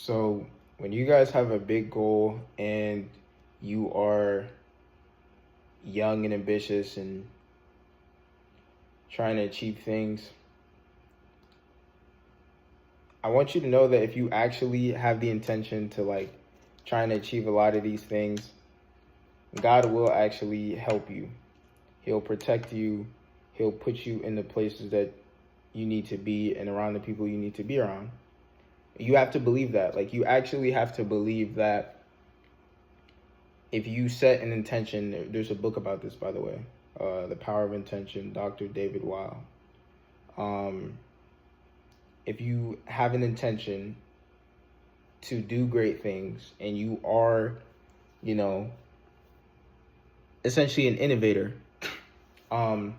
So when you guys have a big goal and you are young and ambitious and trying to achieve things, I want you to know that if you actually have the intention to trying to achieve a lot of these things, God will actually help you. He'll protect you. He'll put you in the places that you need to be and around the people you need to be around. You have to believe that. You actually have to believe that if you set an intention, there's a book about this, by the way, The Power of Intention, Dr. David Weil. If you have an intention to do great things and you are, essentially an innovator, God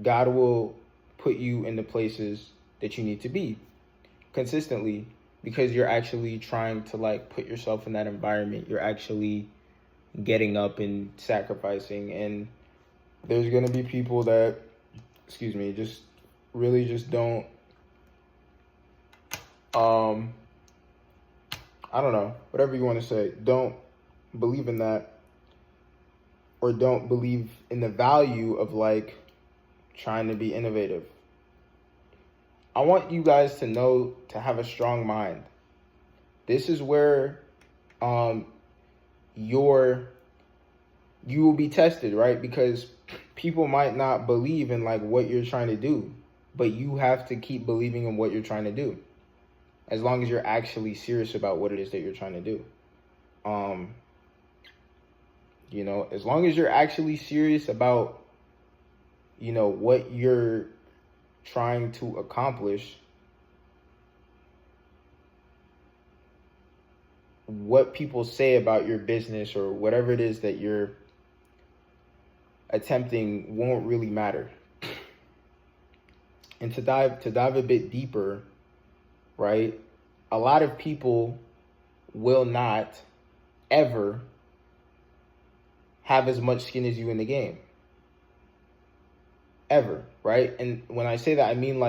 will put you in the places that you need to be consistently, because you're actually trying to put yourself in that environment. You're actually getting up and sacrificing. And there's going to be people that, just really just don't, I don't know, whatever you want to say, don't believe in that, or don't believe in the value of trying to be innovative. I want you guys to know to have a strong mind. This is where you will be tested, right? Because people might not believe in what you're trying to do, but you have to keep believing in what you're trying to do, as long as you're actually serious about what it is that you're trying to do. As long as you're actually serious about what you're trying to accomplish, what people say about your business or whatever it is that you're attempting won't really matter. And to dive a bit deeper, right? A lot of people will not ever have as much skin as you in the game. Ever, right? And when I say that, I mean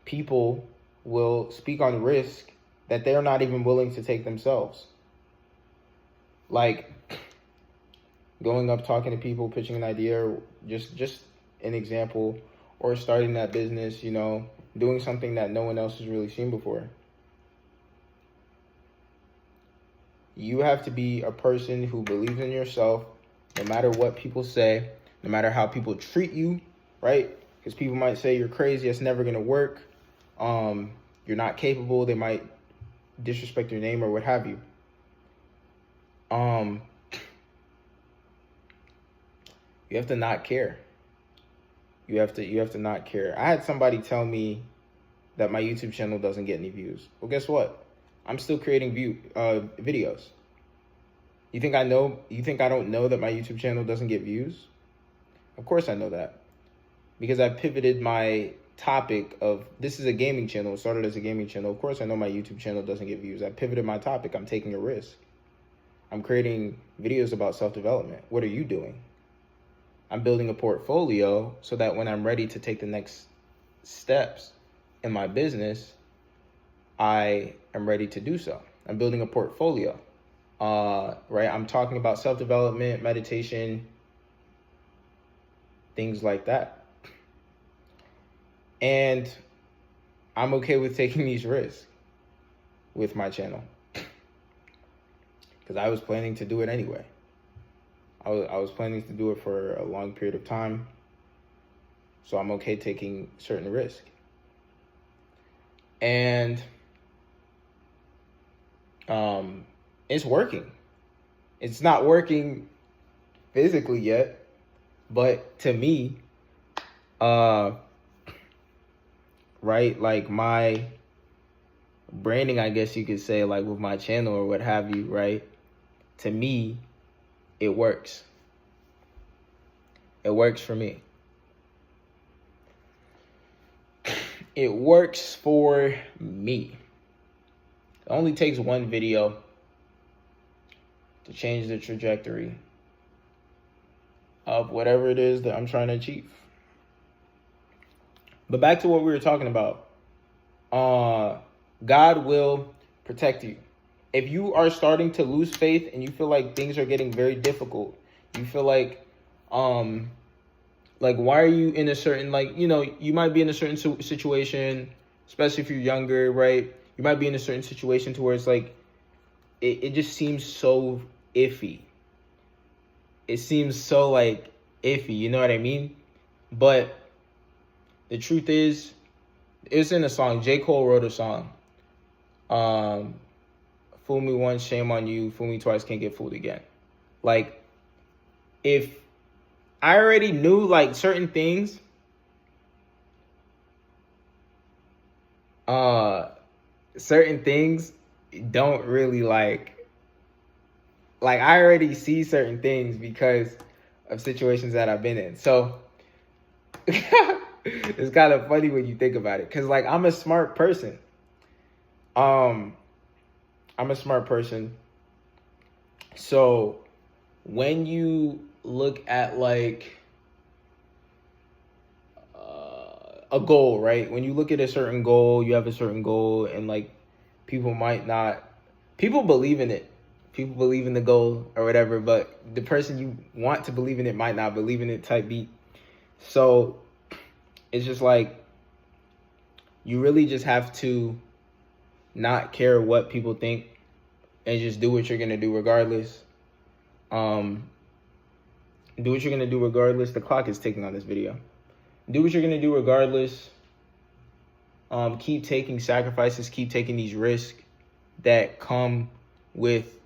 people will speak on risk that they're not even willing to take themselves. Going up, talking to people, pitching an idea, or just an example, or starting that business, doing something that no one else has really seen before. You have to be a person who believes in yourself, no matter what people say, no matter how people treat you, right? Because people might say you're crazy, it's never going to work. You're not capable. They might disrespect your name or what have you. You have to not care. You have to not care. I had somebody tell me that my YouTube channel doesn't get any views. Well, guess what? I'm still creating videos. You think I don't know that my YouTube channel doesn't get views? Of course I know that. Because I pivoted my topic of, this is a gaming channel. It started as a gaming channel. Of course I know my YouTube channel doesn't get views. I pivoted my topic. I'm taking a risk. I'm creating videos about self-development. What are you doing? I'm building a portfolio so that when I'm ready to take the next steps in my business, I am ready to do so. I'm building a portfolio, right? I'm talking about self-development, meditation, things like that. And I'm okay with taking these risks with my channel, because I was planning to do it anyway. I was planning to do it for a long period of time, so I'm okay taking certain risks. And it's working. It's not working physically yet, but to me, right, my branding, I guess you could say, with my channel or what have you, right? To me, it works. It works for me. It works for me. It only takes one video to change the trajectory of whatever it is that I'm trying to achieve. But back to what we were talking about. God will protect you. If you are starting to lose faith and you feel like things are getting very difficult, you feel like why are you in a certain, you might be in a certain situation, especially if you're younger, right? You might be in a certain situation to where it's like it just seems so iffy. It seems so like iffy, you know what I mean? But the truth is, it's in a song. J. Cole wrote a song. Fool me once, shame on you. Fool me twice, can't get fooled again. Like, if I already knew like certain things, certain things don't really like I already see certain things because of situations that I've been in. So it's kind of funny when you think about it, because like I'm a smart person. So when you look at like a goal, right? When you look at a certain goal, you have a certain goal, and like people believe in it. People believe in the goal or whatever, but the person you want to believe in it might not believe in it, type beat. So it's just like, you really just have to not care what people think and just do what you're going to do regardless. Do what you're going to do regardless. The clock is ticking on this video. Do what you're going to do regardless. Keep taking sacrifices. Keep taking these risks that come with,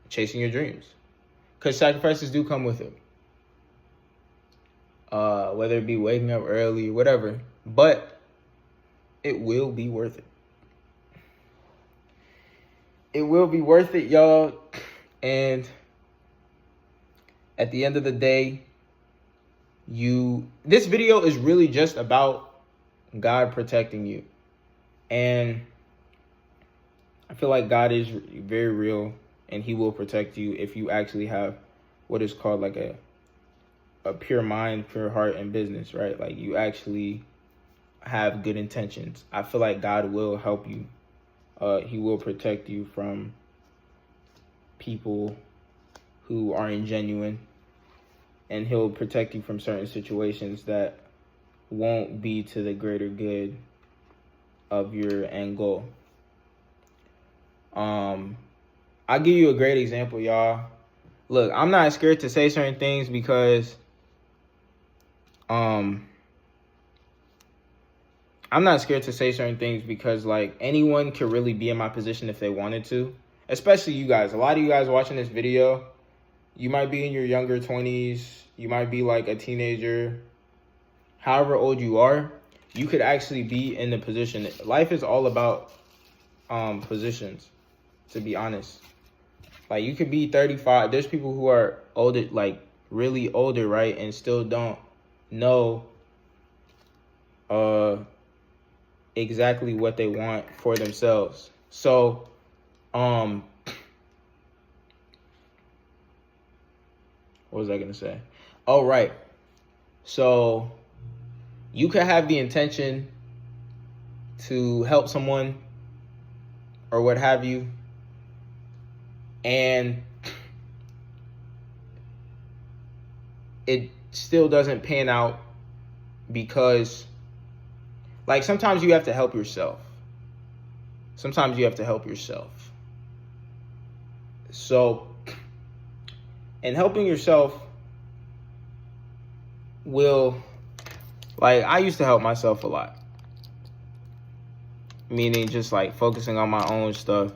chasing your dreams. Because sacrifices do come with it. Whether it be waking up early, whatever. But it will be worth it. It will be worth it, y'all. And at the end of the day, this video is really just about God protecting you. And I feel like God is very real, and he will protect you if you actually have what is called like a pure mind, pure heart, and business, right? Like you actually have good intentions. I feel like God will help you. He will protect you from people who are ingenuine, and he'll protect you from certain situations that won't be to the greater good of your end goal. I'll give you a great example, y'all. Look, I'm not scared to say certain things because I'm not scared to say certain things because like anyone could really be in my position if they wanted to, especially you guys. A lot of you guys watching this video, you might be in your younger 20s, you might be like a teenager. However old you are, you could actually be in the position. Life is all about positions, to be honest. Like you could be 35. There's people who are older, like really older, right? And still don't know exactly what they want for themselves. So what was I gonna say? Oh, right. So you could have the intention to help someone or what have you, and it still doesn't pan out because like sometimes you have to help yourself. Sometimes you have to help yourself. So, and helping yourself will, like, I used to help myself a lot. Meaning just like focusing on my own stuff,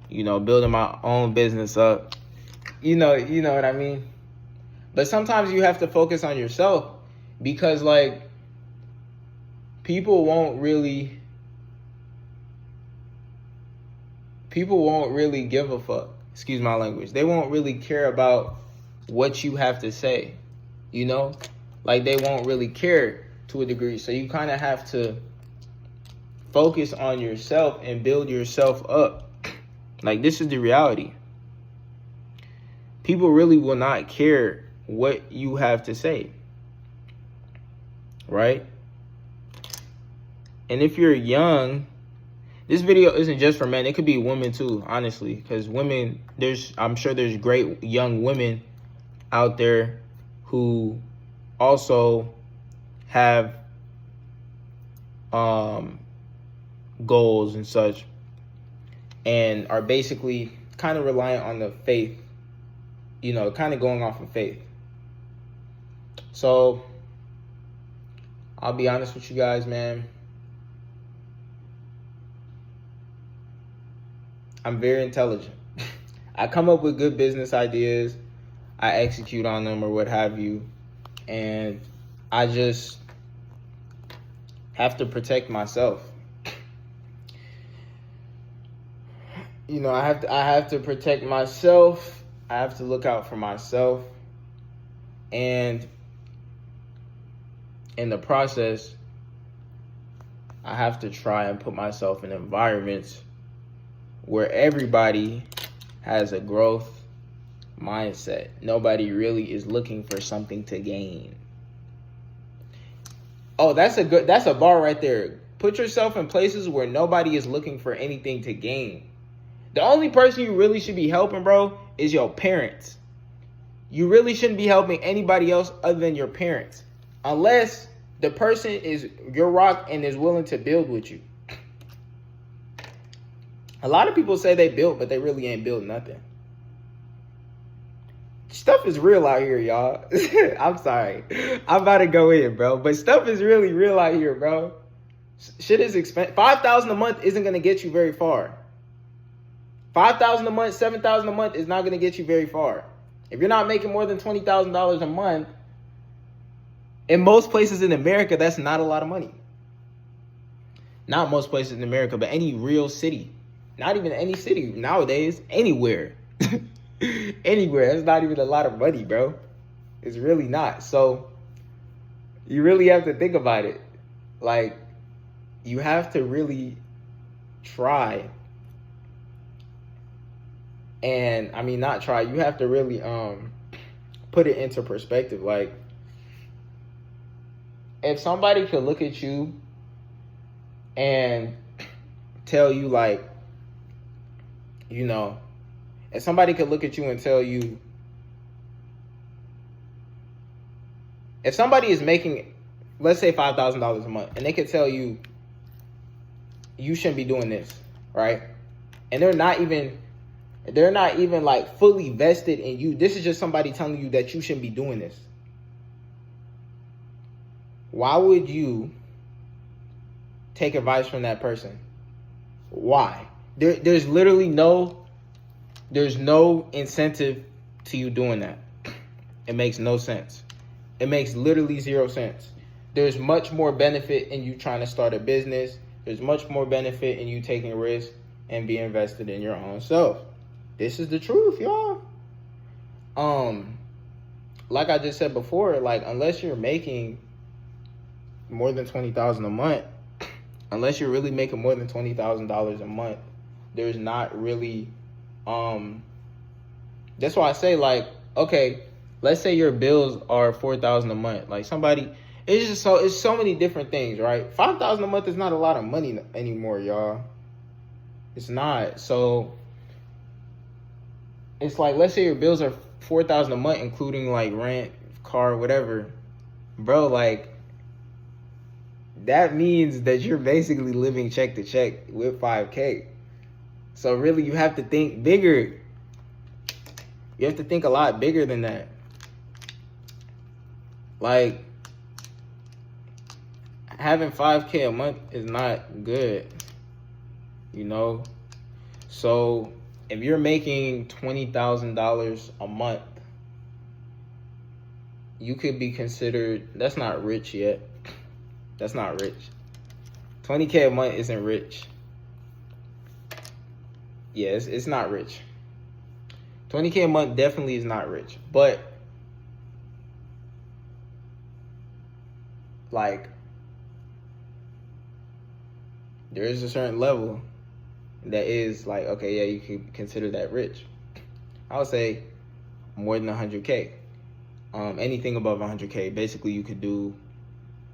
building my own business up. You know what I mean? But sometimes you have to focus on yourself because like people won't really give a fuck. Excuse my language. They won't really care about what you have to say, Like they won't really care to a degree. So you kind of have to focus on yourself and build yourself up. Like this is the reality. People really will not care what you have to say. Right? And if you're young, this video isn't just for men. It could be women too, honestly, because women, I'm sure there's great young women out there who also have goals and such, and are basically kind of reliant on the faith, you know, kind of going off of faith. So I'll be honest with you guys, man. I'm very intelligent. I come up with good business ideas. I execute on them or what have you. And I just have to protect myself. You know, I have to protect myself. I have to look out for myself. And in the process, I have to try and put myself in environments where everybody has a growth mindset. Nobody really is looking for something to gain. Oh, that's a bar right there. Put yourself in places where nobody is looking for anything to gain. The only person you really should be helping, bro, is your parents. You really shouldn't be helping anybody else other than your parents. Unless the person is your rock and is willing to build with you. A lot of people say they built, but they really ain't built nothing. Stuff is real out here, y'all. I'm sorry. I'm about to go in, bro. But stuff is really real out here, bro. Shit is expensive. $5,000 a month isn't going to get you very far. $5,000 a month, $7,000 a month is not going to get you very far. If you're not making more than $20,000 a month, in most places in America, that's not a lot of money. Not most places in America, but any real city. Not even any city nowadays. Anywhere. Anywhere. That's not even a lot of money, bro. It's really not. So you really have to think about it. Like, you have to really try. And I mean, not try. You have to really put it into perspective. Like, if somebody could look at you and tell you, like, you know, if somebody could look at you and tell you, if somebody is making, let's say $5,000 a month, and they could tell you, you shouldn't be doing this, right? And they're not even like fully vested in you. This is just somebody telling you that you shouldn't be doing this. Why would you take advice from that person? Why? There's literally no incentive to you doing that. It makes no sense. It makes literally zero sense. There's much more benefit in you trying to start a business. There's much more benefit in you taking a risk and being invested in your own self. This is the truth, y'all. Like I just said before, like, unless you're making more than $20,000 a month, unless you're really making more than $20,000 a month, there's not really, that's why I say, like, okay, let's say your bills are $4,000 a month. Like, somebody, it's so many different things, right? $5,000 a month is not a lot of money anymore, y'all. It's not. So it's like, let's say your bills are $4,000 a month, including like rent, car, whatever, bro. Like, that means that you're basically living check to check with $5K. So really, you have to think bigger. You have to think a lot bigger than that. Like, having $5K a month is not good, you know? So if you're making $20,000 a month, you could be considered, that's not rich yet. That's not rich. 20K a month isn't rich. Yeah, it's not rich. 20K a month definitely is not rich. But, like, there is a certain level that is like, okay, yeah, you can consider that rich. I would say more than 100K. Anything above 100K, basically you could do,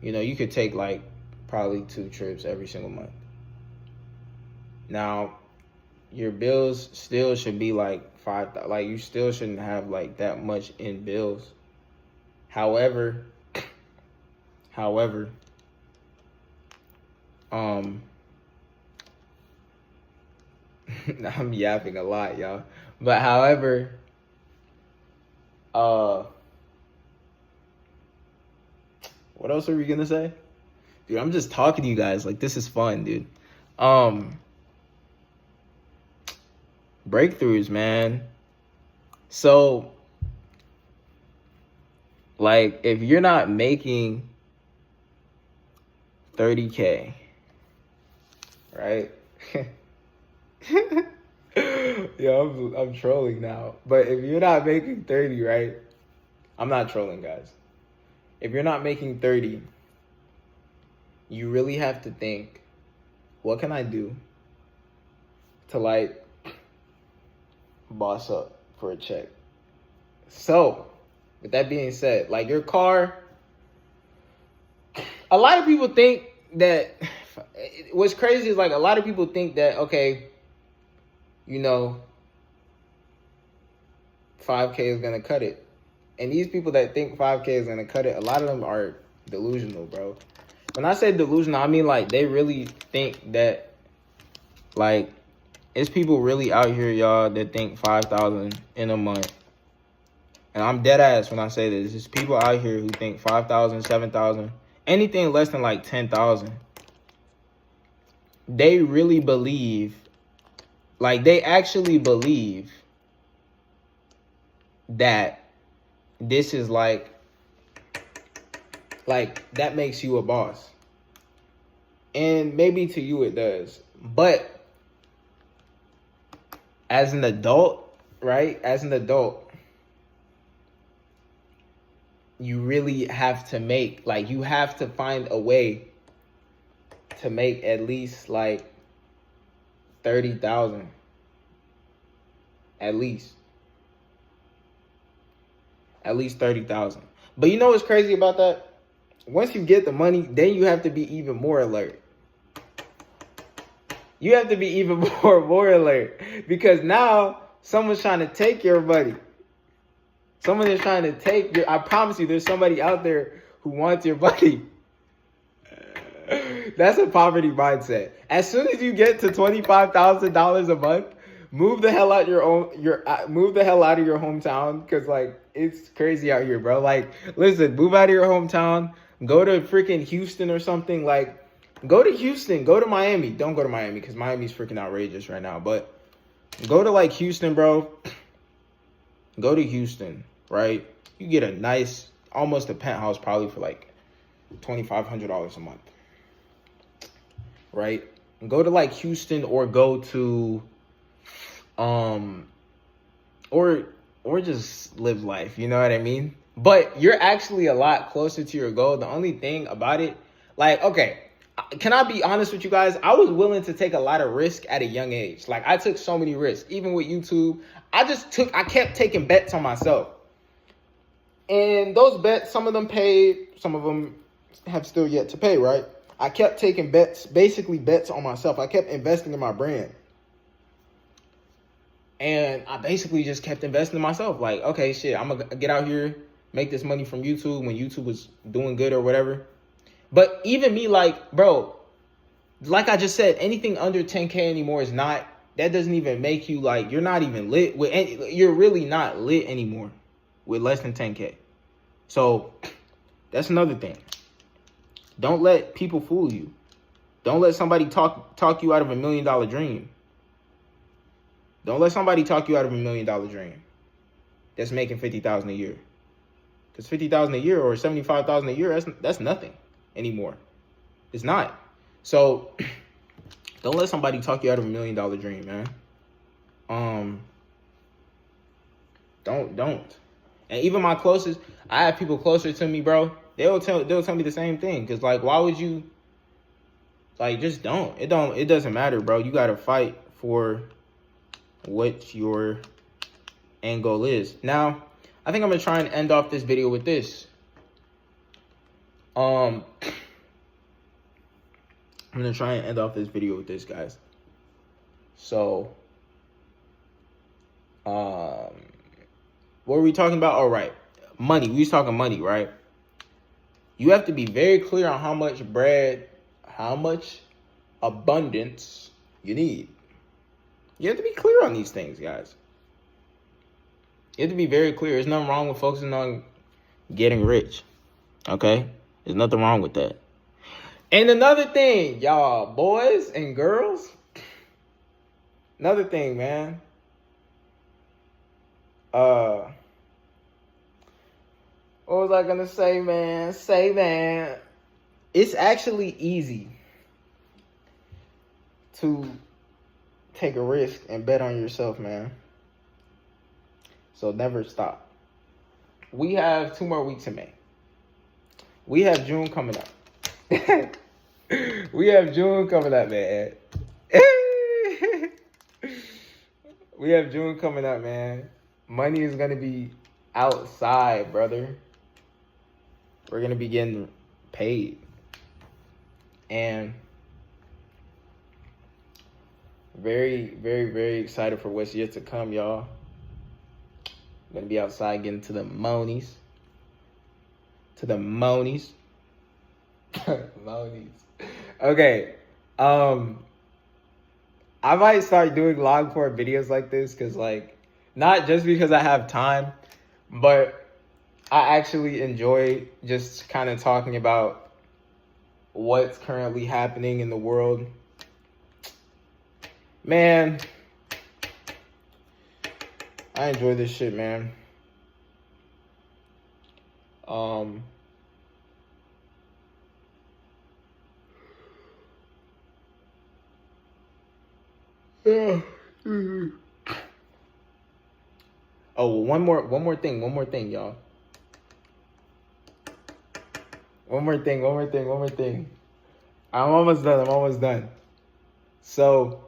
you know, you could take like probably 2 trips every single month. Now, your bills still should be like like you still shouldn't have like that much in bills. However, I'm yapping a lot, y'all. But however, what else are we gonna say? Dude, I'm just talking to you guys. Like, this is fun, dude. Breakthroughs, man. So, like, if you're not making 30K, right? Yo, I'm trolling now. But if you're not making 30, right? I'm not trolling, guys. If you're not making 30, you really have to think, what can I do to, like, boss up for a check? So, with that being said, like, your car, a lot of people think that, what's crazy is, like, a lot of people think that, okay, you know, 5K is gonna cut it. And these people that think 5K is gonna cut it, a lot of them are delusional, bro. When I say delusional, I mean, like, they really think that, like, it's people really out here, y'all, that think 5,000 in a month. And I'm dead ass when I say this. There's people out here who think 5,000, 7,000, anything less than like 10,000. They really believe, like, they actually believe that this is like that makes you a boss. And maybe to you it does. But as an adult, right? As an adult, you really have to make, like, you have to find a way to make at least like 30,000. At least 30,000. But you know what's crazy about that? Once you get the money, then you have to be even more alert. You have to be even more alert, because now someone's trying to take your money. Someone is trying to take your, I promise you, there's somebody out there who wants your money. That's a poverty mindset. As soon as you get to $25,000 a month, move the hell out move the hell out of your hometown, because, like, it's crazy out here, bro. Like, listen, move out of your hometown, go to freaking Houston or something. Like, go to Houston, go to Miami. Don't go to Miami, because Miami's freaking outrageous right now. But go to, like, Houston, bro. Go to Houston, right? You get a nice, almost a penthouse, probably for like $2,500 a month, right? Go to, like, Houston, or go to or just live life, you know what I mean? But you're actually a lot closer to your goal. The only thing about it, like, okay, can I be honest with you guys? I was willing to take a lot of risk at a young age. Like, I took so many risks, even with YouTube. I kept taking bets on myself. And those bets, some of them paid, some of them have still yet to pay, right? I kept taking bets, basically bets on myself. I kept investing in my brand. And I basically just kept investing in myself. Like, okay, shit, I'm going to get out here, make this money from YouTube when YouTube was doing good or whatever. But even me, like, bro, like I just said, anything under 10K anymore is not, that doesn't even make you, like, you're not even lit. You're really not lit anymore with less than 10K. So that's another thing. Don't let people fool you. Don't let somebody talk you out of $1 million dream. Don't let somebody talk you out of $1 million dream that's making $50,000 a year. Because $50,000 a year or $75,000 a year, that's nothing anymore. It's not. So don't let somebody talk you out of $1 million dream, man. Don't. And even my closest, I have people closer to me, bro. They'll tell me the same thing. Cause, like, why would you? Like, just don't. It doesn't matter, bro. You gotta fight for what your end goal is. Now, I think I'm gonna try and end off this video with this. I'm gonna try and end off this video with this, guys. So, what were we talking about? All right, money. We was talking money, right? You have to be very clear on how much bread, how much abundance you need. You have to be clear on these things, guys. You have to be very clear. There's nothing wrong with focusing on getting rich. Okay? There's nothing wrong with that. And another thing, y'all, boys and girls. Another thing, man. What was I gonna say, man? Man. It's actually easy to take a risk and bet on yourself, man. So never stop. We have 2 more weeks in May. We have June coming up. We have June coming up, man. We have June coming up, man. Money is gonna be outside, brother. We're gonna be getting paid. And very, very, very excited for what's yet to come, y'all. Gonna be outside getting to the monies. To the monies. Monies. Okay. I might start doing long form videos like this because, like, not just because I have time, but I actually enjoy just kind of talking about what's currently happening in the world. Man, I enjoy this shit, man. Oh, one more thing, y'all. One more thing. I'm almost done. So,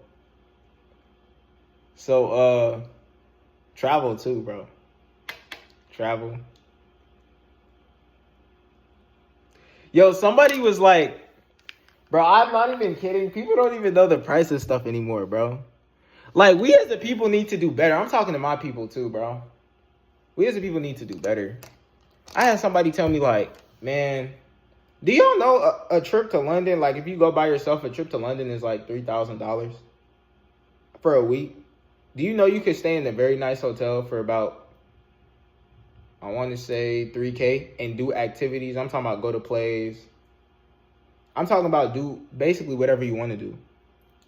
travel too, bro. Travel. Yo, somebody was like, bro, I'm not even kidding. People don't even know the price of stuff anymore, bro. Like, we as the people need to do better. I'm talking to my people too, bro. We as the people need to do better. I had somebody tell me, like, man, do y'all know a trip to London, like, if you go by yourself, a trip to London is like $3,000 for a week? Do you know you could stay in a very nice hotel for about, I want to say $3K and do activities? I'm talking about go to plays. I'm talking about do basically whatever you want to do.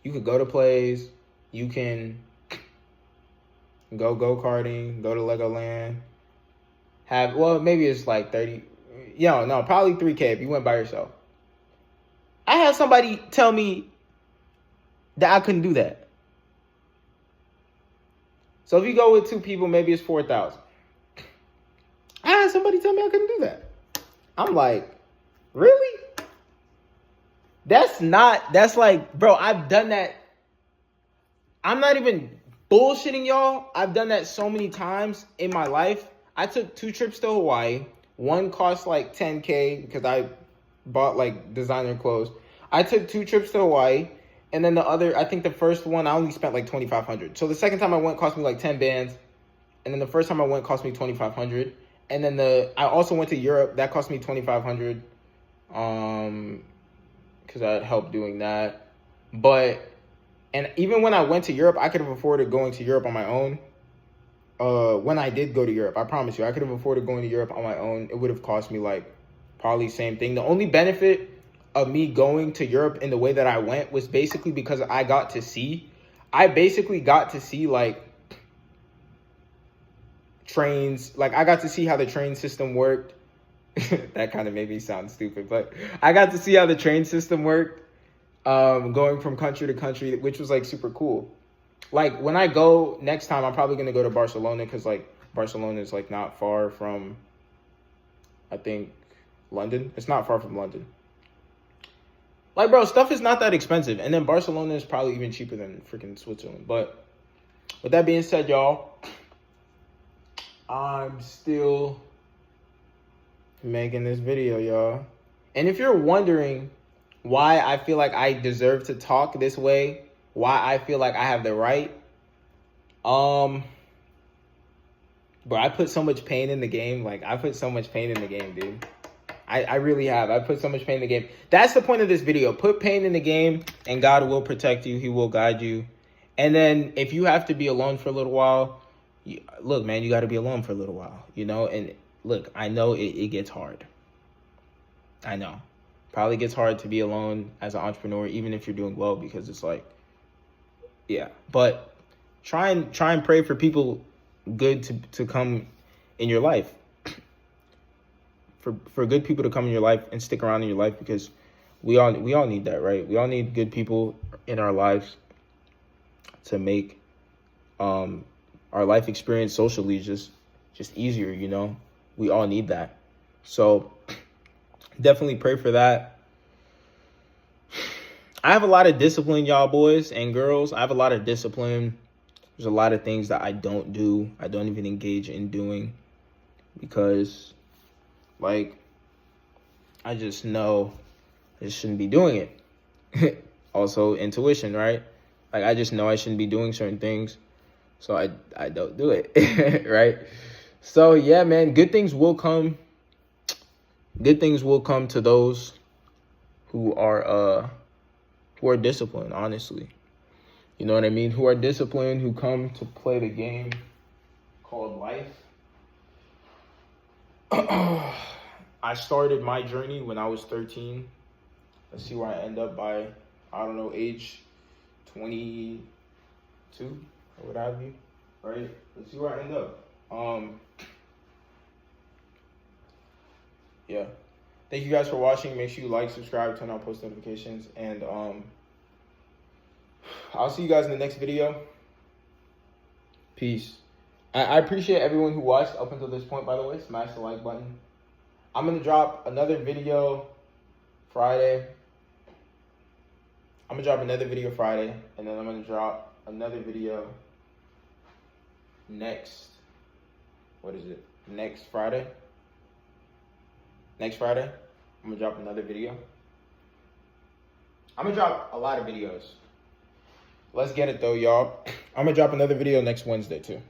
You could go to plays. You can go go-karting, go to Legoland. Maybe it's like 30. No, probably 3K if you went by yourself. I had somebody tell me that I couldn't do that. So if you go with 2 people, maybe it's 4,000. I had somebody tell me I couldn't do that. I'm like, really? That's like, bro, I've done that. I'm not even bullshitting y'all. I've done that so many times in my life. I took 2 trips to Hawaii. One cost like 10K because I bought like designer clothes. I took 2 trips to Hawaii. And then the other, I think the first one, I only spent like $2,500. So the second time I went cost me like 10 bands. And then the first time I went cost me $2,500. And then I also went to Europe. That cost me $2,500. Because I had help doing that. And even when I went to Europe, I could have afforded going to Europe on my own. When I did go to Europe, I promise you, I could have afforded going to Europe on my own. It would have cost me like probably same thing. The only benefit of me going to Europe in the way that I went was basically because I basically got to see like trains. Like I got to see how the train system worked. That kind of made me sound stupid, but I got to see how the train system worked. Going from country to country, which was like super cool. Like when I go next time, I'm probably going to go to Barcelona because like Barcelona is like not far from, I think, London. It's not far from London. Like, bro, stuff is not that expensive. And then Barcelona is probably even cheaper than freaking Switzerland. But with that being said, y'all, I'm still making this video, y'all. And if you're wondering why I feel like I deserve to talk this way, why I feel like I have the right. Bro, I put so much pain in the game. Like, I put so much pain in the game, dude. I really have. I put so much pain in the game. That's the point of this video. Put pain in the game, and God will protect you. He will guide you. And then if you have to be alone for a little while, look, man, you got to be alone for a little while, you know? And look, I know it gets hard. I know. Probably gets hard to be alone as an entrepreneur, even if you're doing well, because it's like, yeah. But try and pray for people good to come in your life. For good people to come in your life and stick around in your life, because we all need that, right? We all need good people in our lives to make our life experience socially just easier, you know? We all need that. So definitely pray for that. I have a lot of discipline, y'all boys and girls. I have a lot of discipline. There's a lot of things that I don't do. I don't even engage in doing because, like, I just know I just shouldn't be doing it. Also, intuition, right? Like, I just know I shouldn't be doing certain things, so I don't do it, right? So, yeah, man, good things will come. Good things will come to those who are disciplined, honestly. You know what I mean? Who are disciplined, who come to play the game called life. I started my journey when I was 13. Let's see where I end up by, I don't know, age 22 or what have you, right? Let's see where I end up. Yeah. Thank you guys for watching. Make sure you like, subscribe, turn on post notifications, and I'll see you guys in the next video. Peace. I appreciate everyone who watched up until this point, by the way. Smash the like button. I'm going to drop another video Friday. And then I'm going to drop another video next Friday. Next Friday, I'm going to drop another video. I'm going to drop a lot of videos. Let's get it, though, y'all. I'm going to drop another video next Wednesday, too.